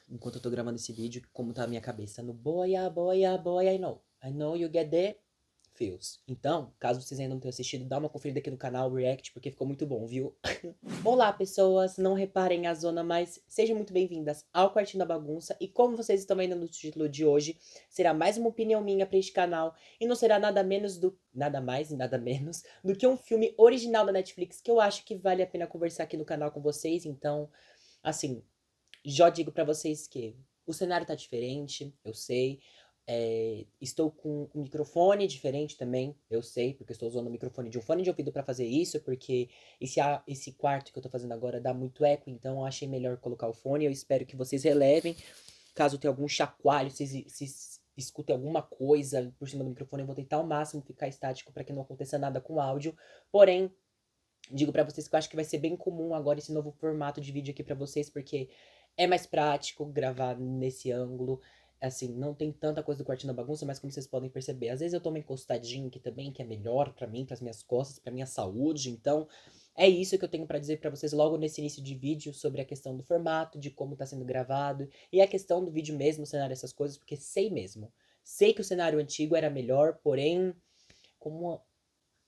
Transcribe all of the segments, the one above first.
enquanto eu tô gravando esse vídeo, como tá a minha cabeça no boia, boia, boia, I know you get the feels. Então, caso vocês ainda não tenham assistido, dá uma conferida aqui no canal React, porque ficou muito bom, viu? Olá, pessoas, não reparem a zona, mas sejam muito bem-vindas ao Quartinho da Bagunça. E como vocês estão vendo no título de hoje, será mais uma opinião minha para este canal. E não será nada mais e nada menos do que um filme original da Netflix que eu acho que vale a pena conversar aqui no canal com vocês. Então, assim, já digo pra vocês que o cenário tá diferente, eu sei. Estou com um microfone diferente também, eu sei, porque estou usando o microfone de um fone de ouvido pra fazer isso, porque esse quarto que eu tô fazendo agora dá muito eco, então eu achei melhor colocar o fone. Eu espero que vocês relevem. Caso tenha algum chacoalho, se escutem alguma coisa por cima do microfone, eu vou tentar ao máximo ficar estático para que não aconteça nada com o áudio. Porém, digo pra vocês que eu acho que vai ser bem comum agora esse novo formato de vídeo aqui pra vocês, porque é mais prático gravar nesse ângulo. Assim, não tem tanta coisa do quartinho da bagunça, mas como vocês podem perceber, às vezes eu tô meio encostadinho aqui também, que é melhor pra mim, pras minhas costas, pra minha saúde. Então, é isso que eu tenho pra dizer pra vocês logo nesse início de vídeo sobre a questão do formato, de como tá sendo gravado e a questão do vídeo mesmo, o cenário, essas coisas, porque sei mesmo. Sei que o cenário antigo era melhor, porém, como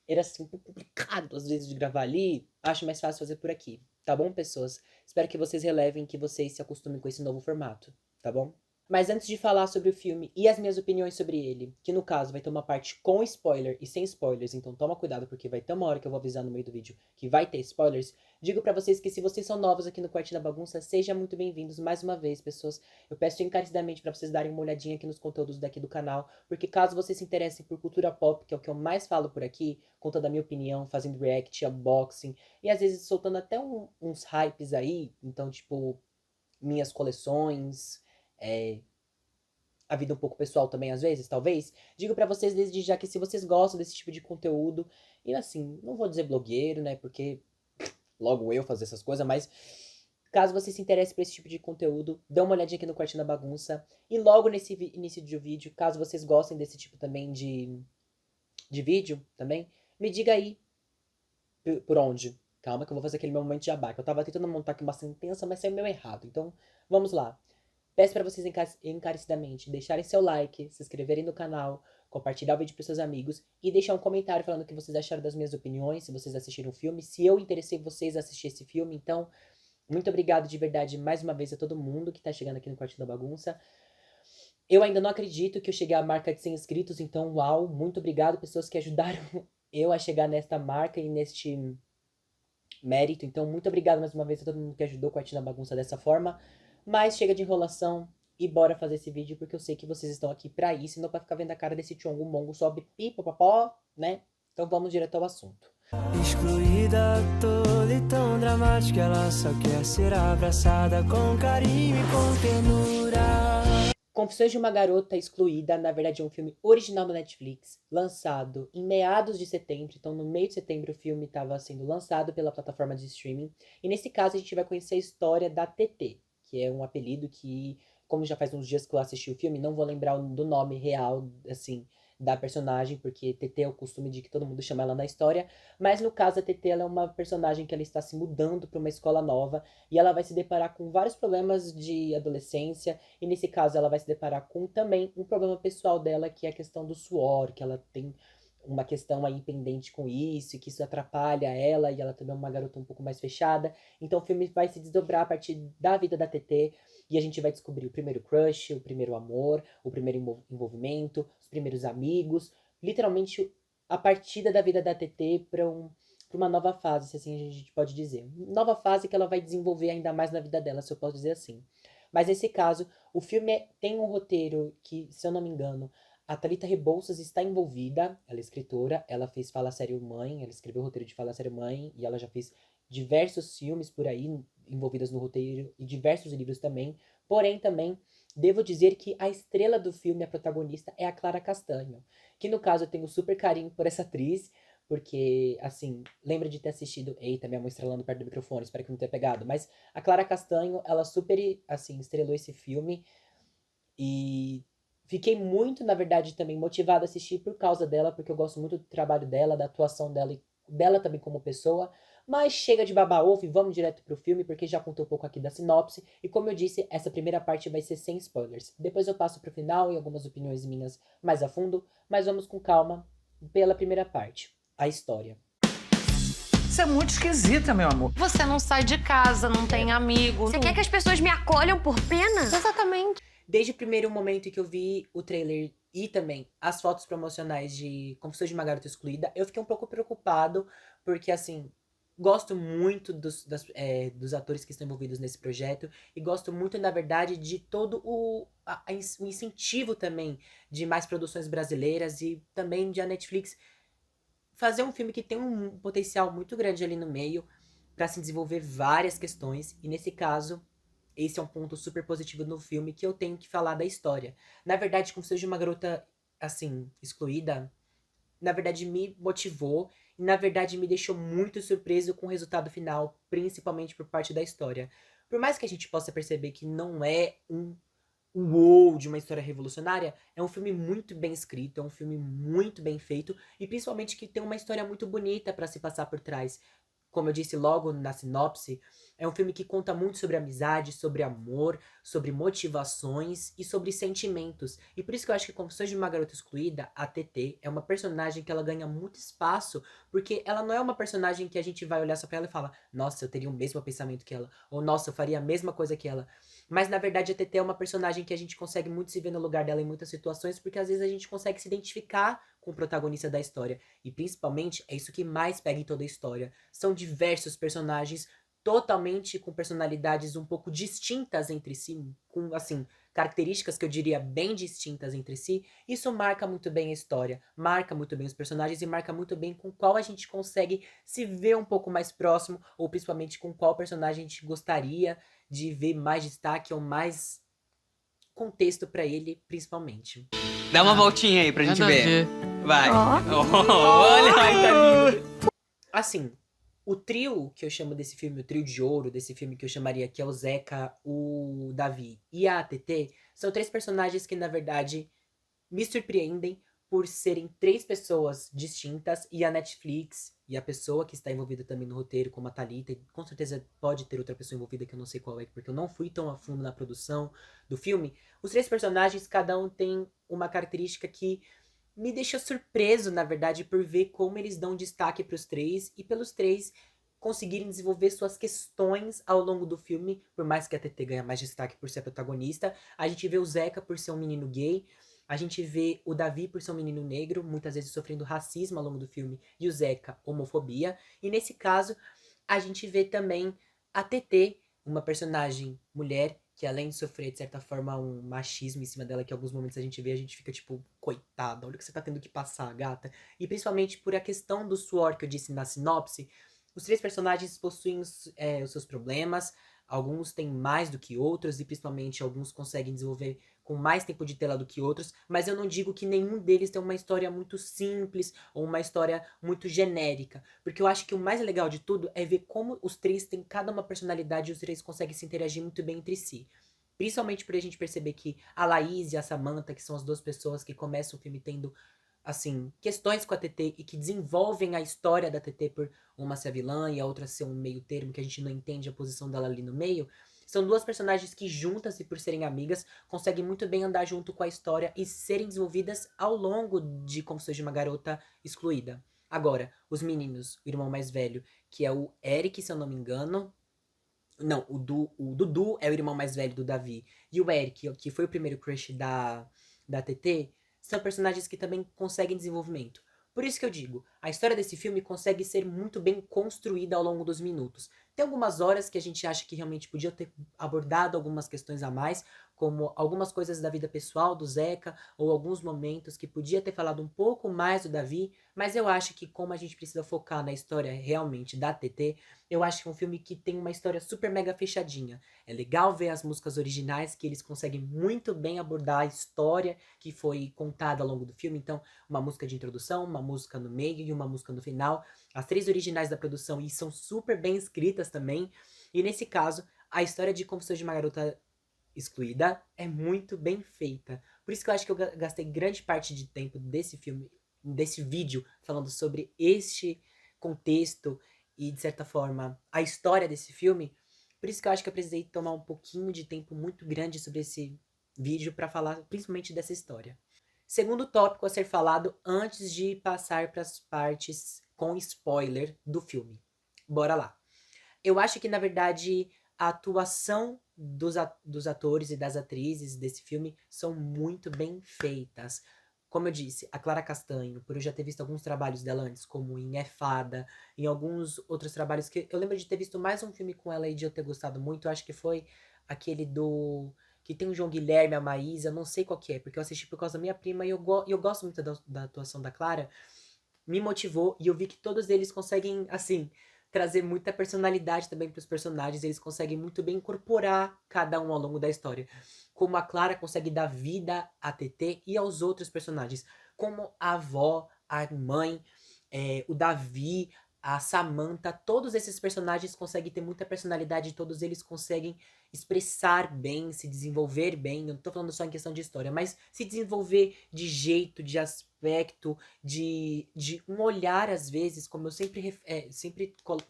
era assim um pouco complicado às vezes de gravar ali, acho mais fácil fazer por aqui, tá bom, pessoas? Espero que vocês relevem, que vocês se acostumem com esse novo formato, tá bom? Mas antes de falar sobre o filme e as minhas opiniões sobre ele, que no caso vai ter uma parte com spoiler e sem spoilers, então toma cuidado porque vai ter uma hora que eu vou avisar no meio do vídeo que vai ter spoilers, digo pra vocês que se vocês são novos aqui no Quartinho da Bagunça, sejam muito bem-vindos mais uma vez, pessoas. Eu peço encarecidamente pra vocês darem uma olhadinha aqui nos conteúdos daqui do canal, porque caso vocês se interessem por cultura pop, que é o que eu mais falo por aqui, contando a minha opinião, fazendo react, unboxing, e às vezes soltando até uns hypes aí, então tipo, minhas coleções, é, a vida um pouco pessoal também, às vezes, talvez. Digo pra vocês desde já que se vocês gostam desse tipo de conteúdo, e assim, não vou dizer blogueiro, né, porque logo eu fazer essas coisas, mas caso você se interesse por esse tipo de conteúdo, dê uma olhadinha aqui no Quartinho da Bagunça. E logo nesse início de vídeo, caso vocês gostem desse tipo também de vídeo também, me diga aí por onde. Calma que eu vou fazer aquele meu momento de jabá, que eu tava tentando montar aqui uma sentença, mas saiu meio errado. Então, vamos lá. Peço para vocês encarecidamente deixarem seu like, se inscreverem no canal, compartilhar o vídeo para seus amigos e deixar um comentário falando o que vocês acharam das minhas opiniões, se vocês assistiram o filme, se eu interessei vocês a assistir esse filme. Então, muito obrigado de verdade mais uma vez a todo mundo que tá chegando aqui no Quartinho da Bagunça. Eu ainda não acredito que eu cheguei à marca de 100 inscritos, então, uau, muito obrigado, pessoas que ajudaram eu a chegar nesta marca e neste mérito. Então, muito obrigado mais uma vez a todo mundo que ajudou o Quartinho da Bagunça dessa forma. Mas chega de enrolação e bora fazer esse vídeo, porque eu sei que vocês estão aqui pra isso, e não pra ficar vendo a cara desse Tchongo Mongo sobe pipopopó, né? Então vamos direto ao assunto. Excluída, toda e tão dramática, ela só quer ser abraçada com carinho e com ternura. Confissões de uma Garota Excluída, na verdade é um filme original da Netflix, lançado em meados de setembro, então no meio de setembro o filme estava sendo lançado pela plataforma de streaming, e nesse caso a gente vai conhecer a história da TT, que é um apelido que, como já faz uns dias que eu assisti o filme, não vou lembrar do nome real, assim, da personagem, porque TT é o costume de que todo mundo chama ela na história, mas no caso a TT ela é uma personagem que ela está se mudando para uma escola nova, e ela vai se deparar com vários problemas de adolescência, e nesse caso ela vai se deparar com também um problema pessoal dela, que é a questão do suor, que ela tem uma questão aí pendente com isso, e que isso atrapalha ela, e ela também é uma garota um pouco mais fechada. Então o filme vai se desdobrar a partir da vida da TT, e a gente vai descobrir o primeiro crush, o primeiro amor, o primeiro envolvimento, os primeiros amigos, literalmente a partida da vida da TT para uma nova fase, se assim a gente pode dizer. Nova fase que ela vai desenvolver ainda mais na vida dela, se eu posso dizer assim. Mas nesse caso, o filme tem um roteiro que, se eu não me engano, a Thalita Rebouças está envolvida, ela é escritora, ela fez Fala Sério Mãe, ela escreveu o roteiro de Fala Sério Mãe, e ela já fez diversos filmes por aí envolvidas no roteiro, e diversos livros também. Porém, também, devo dizer que a estrela do filme, a protagonista, é a Clara Castanho, que no caso eu tenho super carinho por essa atriz, porque, assim, lembra de ter assistido. Eita, minha mão estrelando perto do microfone, espero que não tenha pegado. Mas a Clara Castanho, ela super, assim, estrelou esse filme. E fiquei muito, na verdade, também motivada a assistir por causa dela, porque eu gosto muito do trabalho dela, da atuação dela e dela também como pessoa. Mas chega de baba-ovo e vamos direto pro filme, porque já contou um pouco aqui da sinopse. E como eu disse, essa primeira parte vai ser sem spoilers. Depois eu passo pro final e algumas opiniões minhas mais a fundo, mas vamos com calma pela primeira parte, a história. Você é muito esquisita, meu amor. Você não sai de casa, não tem amigo. Você quer que as pessoas me acolham por pena? Exatamente. Desde o primeiro momento em que eu vi o trailer e também as fotos promocionais de Confissões de uma Garota Excluída, eu fiquei um pouco preocupado, porque assim, gosto muito dos atores que estão envolvidos nesse projeto, e gosto muito, na verdade, de todo o incentivo também de mais produções brasileiras e também de a Netflix fazer um filme que tem um potencial muito grande ali no meio para se desenvolver várias questões, e nesse caso, esse é um ponto super positivo no filme que eu tenho que falar da história. Na verdade, Confissões de uma Garota, assim, excluída, na verdade me motivou e na verdade me deixou muito surpreso com o resultado final, principalmente por parte da história. Por mais que a gente possa perceber que não é um uou de uma história revolucionária, é um filme muito bem escrito, é um filme muito bem feito e principalmente que tem uma história muito bonita para se passar por trás. Como eu disse logo na sinopse, é um filme que conta muito sobre amizade, sobre amor, sobre motivações e sobre sentimentos. E por isso que eu acho que Confissões de uma Garota Excluída, a TT, é uma personagem que ela ganha muito espaço, porque ela não é uma personagem que a gente vai olhar só pra ela e falar, nossa, eu teria o mesmo pensamento que ela, ou nossa, eu faria a mesma coisa que ela. Mas na verdade a TT é uma personagem que a gente consegue muito se ver no lugar dela em muitas situações, porque às vezes a gente consegue se identificar com o protagonista da história. E principalmente é isso que mais pega em toda a história. São diversos personagens totalmente com personalidades um pouco distintas entre si, com assim, características que eu diria bem distintas entre si. Isso marca muito bem a história, marca muito bem os personagens e marca muito bem com qual a gente consegue se ver um pouco mais próximo, ou principalmente com qual personagem a gente gostaria de ver mais destaque ou mais contexto pra ele, principalmente. Dá uma voltinha aí pra gente Nada a ver. Vai. Ó. Olha, ai, tá lindo. Assim, o trio que eu chamo desse filme, o trio de ouro desse filme que eu chamaria, que é o Zeca, o Davi e a ATT, são três personagens que, na verdade, me surpreendem por serem três pessoas distintas e a Netflix e a pessoa que está envolvida também no roteiro, como a Thalita, e com certeza pode ter outra pessoa envolvida que eu não sei qual é, porque eu não fui tão a fundo na produção do filme. Os três personagens, cada um tem uma característica que me deixa surpreso, na verdade, por ver como eles dão destaque para os três e pelos três conseguirem desenvolver suas questões ao longo do filme, por mais que a TT ganhe mais destaque por ser a protagonista. A gente vê o Zeca por ser um menino gay, a gente vê o Davi por ser um menino negro, muitas vezes sofrendo racismo ao longo do filme, e o Zeca, homofobia. E nesse caso, a gente vê também a TT, uma personagem mulher, que além de sofrer, de certa forma, um machismo em cima dela, que em alguns momentos a gente vê, a gente fica tipo, coitada, olha o que você tá tendo que passar, gata. E principalmente por a questão do suor que eu disse na sinopse, os três personagens possuem os seus problemas, alguns têm mais do que outros, e principalmente alguns conseguem desenvolver com mais tempo de tela do que outros, mas eu não digo que nenhum deles tem uma história muito simples ou uma história muito genérica, porque eu acho que o mais legal de tudo é ver como os três têm cada uma personalidade e os três conseguem se interagir muito bem entre si. Principalmente por a gente perceber que a Laís e a Samantha, que são as duas pessoas que começam o filme tendo, assim, questões com a TT e que desenvolvem a história da TT por uma ser a vilã e a outra ser um meio termo, que a gente não entende a posição dela ali no meio, são duas personagens que juntas e por serem amigas, conseguem muito bem andar junto com a história e serem desenvolvidas ao longo de Confissões de uma Garota Excluída. Agora, os meninos, o irmão mais velho, que é o Eric, se eu não me engano. Não, o Dudu é o irmão mais velho do Davi. E o Eric, que foi o primeiro crush da TT, são personagens que também conseguem desenvolvimento. Por isso que eu digo, a história desse filme consegue ser muito bem construída ao longo dos minutos. Tem algumas horas que a gente acha que realmente podia ter abordado algumas questões a mais, como algumas coisas da vida pessoal do Zeca, ou alguns momentos que podia ter falado um pouco mais do Davi, mas eu acho que como a gente precisa focar na história realmente da TT, eu acho que é um filme que tem uma história super mega fechadinha. É legal ver as músicas originais, que eles conseguem muito bem abordar a história que foi contada ao longo do filme. Então, uma música de introdução, uma música no meio e uma música no final. As três originais da produção e são super bem escritas também. E nesse caso, a história de Confissões de uma Garota Excluída é muito bem feita. Por isso que eu acho que eu gastei grande parte de tempo desse filme, desse vídeo, falando sobre este contexto e, de certa forma, a história desse filme. Por isso que eu acho que eu precisei tomar um pouquinho de tempo muito grande sobre esse vídeo para falar principalmente dessa história. Segundo tópico a ser falado antes de passar para as partes com spoiler do filme. Bora lá. Eu acho que, na verdade, a atuação dos atores e das atrizes desse filme são muito bem feitas. Como eu disse, a Clara Castanho, por eu já ter visto alguns trabalhos dela antes, como em É Fada, em alguns outros trabalhos que eu lembro de ter visto mais um filme com ela e de eu ter gostado muito, eu acho que foi aquele do que tem o João Guilherme, a Maísa, não sei qual que é, porque eu assisti por causa da minha prima e eu gosto muito da atuação da Clara, me motivou e eu vi que todos eles conseguem, assim, trazer muita personalidade também para os personagens, eles conseguem muito bem incorporar cada um ao longo da história. Como a Clara consegue dar vida a TT e aos outros personagens, como a avó, a mãe, o Davi, a Samantha, todos esses personagens conseguem ter muita personalidade, todos eles conseguem expressar bem, se desenvolver bem. Eu não tô falando só em questão de história, mas se desenvolver de jeito, de aspecto, de um olhar, às vezes, como eu sempre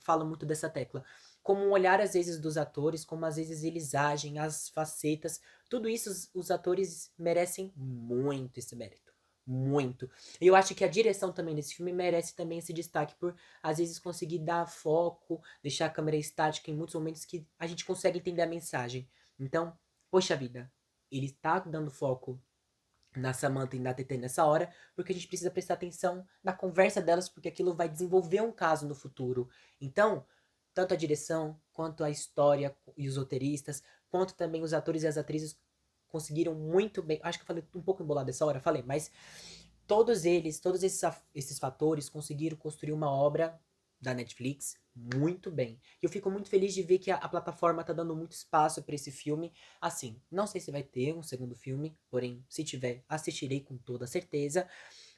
falo muito dessa tecla, como um olhar, às vezes, dos atores, como às vezes eles agem, as facetas, tudo isso os atores merecem muito esse mérito. Muito. E eu acho que a direção também desse filme merece também esse destaque por, às vezes, conseguir dar foco, deixar a câmera estática em muitos momentos que a gente consegue entender a mensagem. Então, poxa vida, ele tá dando foco na Samantha e na TT nessa hora, porque a gente precisa prestar atenção na conversa delas, porque aquilo vai desenvolver um caso no futuro. Então, tanto a direção, quanto a história e os roteiristas, quanto também os atores e as atrizes conseguiram muito bem. Acho que eu falei um pouco embolado essa hora, falei, mas todos esses fatores conseguiram construir uma obra da Netflix muito bem. E eu fico muito feliz de ver que a plataforma tá dando muito espaço pra esse filme. Assim, não sei se vai ter um segundo filme, porém, se tiver, assistirei com toda certeza.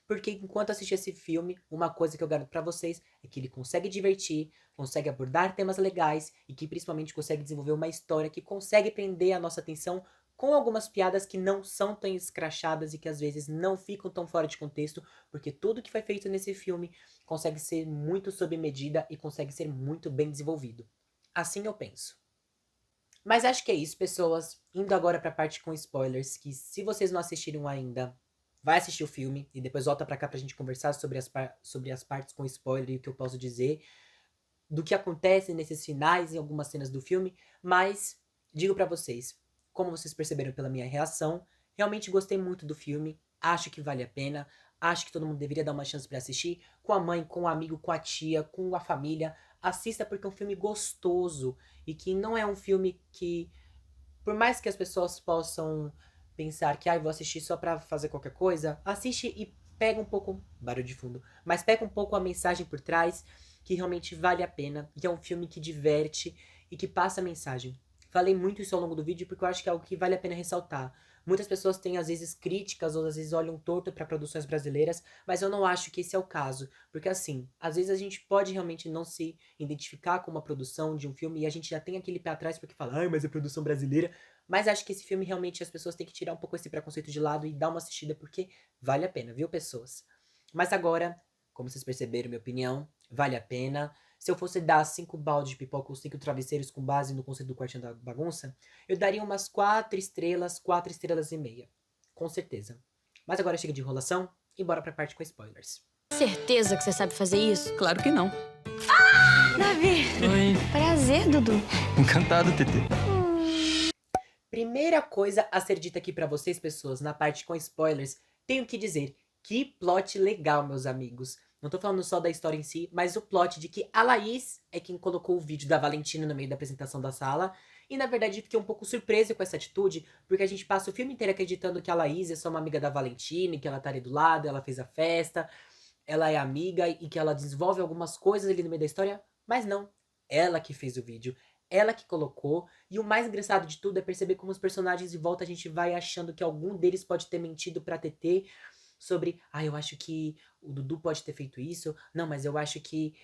Porque enquanto assistir esse filme, uma coisa que eu garanto pra vocês é que ele consegue divertir, consegue abordar temas legais e que principalmente consegue desenvolver uma história que consegue prender a nossa atenção com algumas piadas que não são tão escrachadas e que às vezes não ficam tão fora de contexto, porque tudo que foi feito nesse filme consegue ser muito sob medida e consegue ser muito bem desenvolvido. Assim eu penso. Mas acho que é isso, pessoas. Indo agora pra parte com spoilers, que se vocês não assistiram ainda, vai assistir o filme e depois volta pra cá pra gente conversar sobre as partes com spoiler e o que eu posso dizer do que acontece nesses finais e algumas cenas do filme, mas digo pra vocês, como vocês perceberam pela minha reação, realmente gostei muito do filme, acho que vale a pena, acho que todo mundo deveria dar uma chance pra assistir, com a mãe, com o amigo, com a tia, com a família, assista porque é um filme gostoso e que não é um filme que, por mais que as pessoas possam pensar que, vou assistir só pra fazer qualquer coisa, assiste e pega um pouco, barulho de fundo, mas pega um pouco a mensagem por trás, que realmente vale a pena, que é um filme que diverte e que passa a mensagem. Falei muito isso ao longo do vídeo porque eu acho que é algo que vale a pena ressaltar. Muitas pessoas têm às vezes críticas ou às vezes olham torto para produções brasileiras, mas eu não acho que esse é o caso, porque assim, às vezes a gente pode realmente não se identificar com uma produção de um filme e a gente já tem aquele pé atrás porque fala, mas é produção brasileira, mas acho que esse filme realmente as pessoas têm que tirar um pouco esse preconceito de lado e dar uma assistida porque vale a pena, viu, pessoas? Mas agora, como vocês perceberam, minha opinião, vale a pena. Se eu fosse dar 5 baldes de pipoca ou 5 travesseiros com base no conceito do Quartinho da Bagunça, eu daria umas 4 estrelas e meia. Com certeza. Mas agora chega de enrolação e bora pra parte com spoilers. Certeza que você sabe fazer isso? Claro que não. Davi! Oi. Prazer, Dudu. Encantado, TT. Primeira coisa a ser dita aqui pra vocês, pessoas, na parte com spoilers, tenho que dizer, que plot legal, meus amigos. Não tô falando só da história em si, mas o plot de que a Laís é quem colocou o vídeo da Valentina no meio da apresentação da sala. E na verdade eu fiquei um pouco surpreso com essa atitude, porque a gente passa o filme inteiro acreditando que a Laís é só uma amiga da Valentina, e que ela tá ali do lado, ela fez a festa, ela é amiga e que ela desenvolve algumas coisas ali no meio da história, mas não. Ela que fez o vídeo, ela que colocou, e o mais engraçado de tudo é perceber como os personagens de volta a gente vai achando que algum deles pode ter mentido pra TT, sobre, eu acho que o Dudu pode ter feito isso, não, mas eu acho que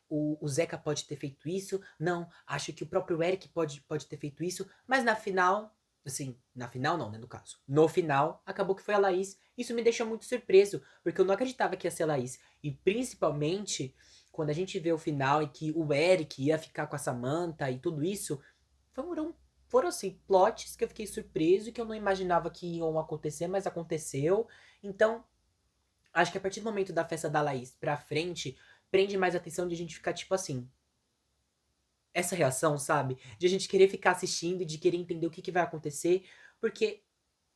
o Zeca pode ter feito isso, não, acho que o próprio Eric pode ter feito isso, mas na final, assim, na final não, né, no caso, no final, acabou que foi a Laís, isso me deixou muito surpreso, porque eu não acreditava que ia ser a Laís, e principalmente quando a gente vê o final e que o Eric ia ficar com a Samantha e tudo isso, foram assim, plots que eu fiquei surpreso e que eu não imaginava que iam acontecer, mas aconteceu. Então, acho que a partir do momento da festa da Laís pra frente, prende mais atenção de a gente ficar tipo assim. Essa reação, sabe? De a gente querer ficar assistindo e de querer entender o que vai acontecer. Porque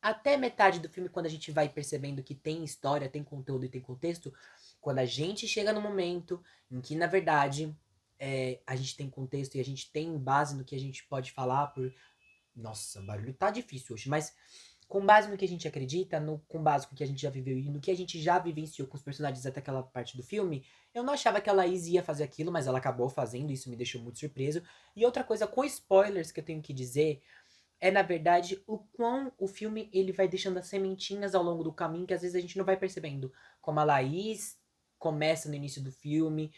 até metade do filme, quando a gente vai percebendo que tem história, tem conteúdo e tem contexto, quando a gente chega no momento em que, na verdade, a gente tem contexto e a gente tem base no que a gente pode falar por. Nossa, o barulho tá difícil hoje, mas com base no que a gente acredita, com base no que a gente já viveu e no que a gente já vivenciou com os personagens até aquela parte do filme, eu não achava que a Laís ia fazer aquilo, mas ela acabou fazendo, isso me deixou muito surpreso. E outra coisa, com spoilers que eu tenho que dizer, é na verdade o quão o filme ele vai deixando as sementinhas ao longo do caminho, que às vezes a gente não vai percebendo. Como a Laís começa no início do filme,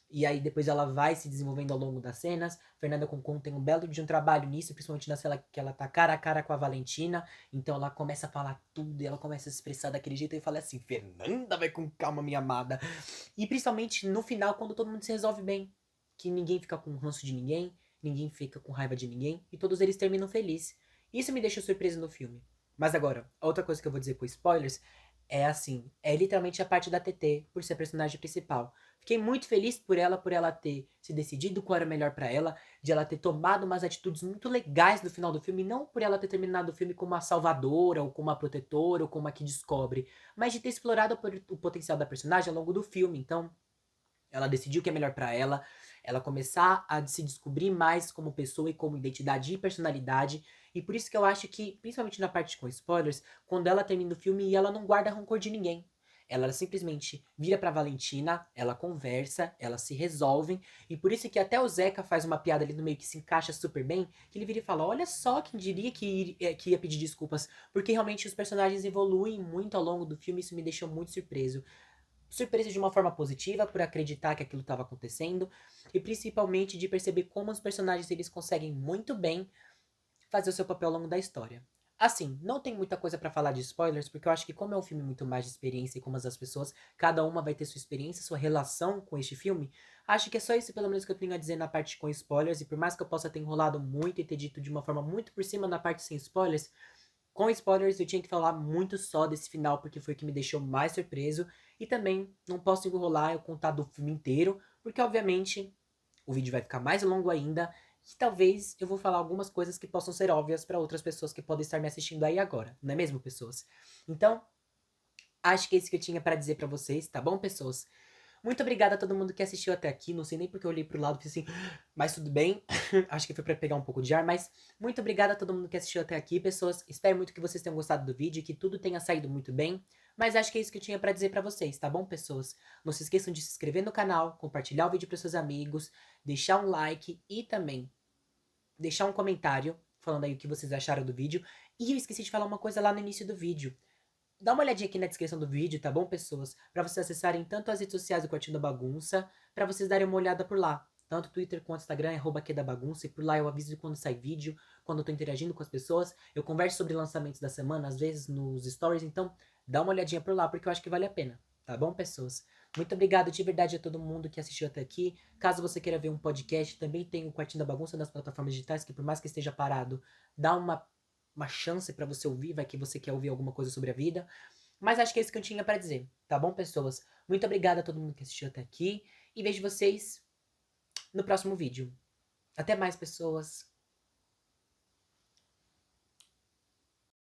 e aí depois ela vai se desenvolvendo ao longo das cenas. Fernanda Concon tem um belo de um trabalho nisso, principalmente na cena que ela tá cara a cara com a Valentina. Então ela começa a falar tudo e ela começa a se expressar daquele jeito e fala assim, Fernanda, vai com calma, minha amada. E principalmente no final, quando todo mundo se resolve bem. Que ninguém fica com ranço de ninguém fica com raiva de ninguém, e todos eles terminam felizes. Isso me deixou surpreso no filme. Mas agora, a outra coisa que eu vou dizer com spoilers é assim, é literalmente a parte da TT, por ser a personagem principal. Fiquei muito feliz por ela ter se decidido qual era melhor pra ela, de ela ter tomado umas atitudes muito legais no final do filme, não por ela ter terminado o filme como uma salvadora, ou como uma protetora, ou como uma que descobre, mas de ter explorado o potencial da personagem ao longo do filme. Então, ela decidiu o que é melhor pra ela começar a se descobrir mais como pessoa e como identidade e personalidade. E por isso que eu acho que, principalmente na parte com spoilers, quando ela termina o filme, ela não guarda rancor de ninguém. Ela simplesmente vira pra Valentina, ela conversa, elas se resolvem. E por isso que até o Zeca faz uma piada ali no meio que se encaixa super bem, que ele vira e fala, olha só quem diria que ia pedir desculpas. Porque realmente os personagens evoluem muito ao longo do filme, isso me deixou muito surpreso. Surpresa de uma forma positiva, por acreditar que aquilo estava acontecendo, e principalmente de perceber como os personagens eles conseguem muito bem fazer o seu papel ao longo da história. Assim, não tem muita coisa pra falar de spoilers, porque eu acho que como é um filme muito mais de experiência e como as pessoas, cada uma vai ter sua experiência, sua relação com este filme, acho que é só isso pelo menos que eu tenho a dizer na parte com spoilers, e por mais que eu possa ter enrolado muito e ter dito de uma forma muito por cima na parte sem spoilers, com spoilers eu tinha que falar muito só desse final, porque foi o que me deixou mais surpreso, e também não posso enrolar eu contar do filme inteiro, porque obviamente o vídeo vai ficar mais longo ainda, e talvez eu vou falar algumas coisas que possam ser óbvias para outras pessoas que podem estar me assistindo aí agora, não é mesmo, pessoas? Então, acho que é isso que eu tinha para dizer para vocês, tá bom, pessoas? Muito obrigada a todo mundo que assistiu até aqui, não sei nem porque eu olhei pro lado e fiz assim, mas tudo bem, acho que foi para pegar um pouco de ar, mas muito obrigada a todo mundo que assistiu até aqui, pessoas, espero muito que vocês tenham gostado do vídeo, que tudo tenha saído muito bem, mas acho que é isso que eu tinha para dizer para vocês, tá bom, pessoas? Não se esqueçam de se inscrever no canal, compartilhar o vídeo para seus amigos, deixar um like e também deixar um comentário falando aí o que vocês acharam do vídeo. E eu esqueci de falar uma coisa lá no início do vídeo. Dá uma olhadinha aqui na descrição do vídeo, tá bom, pessoas? Pra vocês acessarem tanto as redes sociais do Quartinho da Bagunça, pra vocês darem uma olhada por lá. Tanto Twitter quanto Instagram é @QDaBagunça, e por lá eu aviso quando sai vídeo, quando eu tô interagindo com as pessoas. Eu converso sobre lançamentos da semana, às vezes nos stories, então dá uma olhadinha por lá, porque eu acho que vale a pena. Tá bom, pessoas? Muito obrigado de verdade a todo mundo que assistiu até aqui. Caso você queira ver um podcast, também tem o Quartinho da Bagunça nas plataformas digitais, que por mais que esteja parado, dá uma chance pra você ouvir, vai que você quer ouvir alguma coisa sobre a vida. Mas acho que é isso que eu tinha pra dizer, tá bom, pessoas? Muito obrigada a todo mundo que assistiu até aqui, e vejo vocês no próximo vídeo. Até mais, pessoas.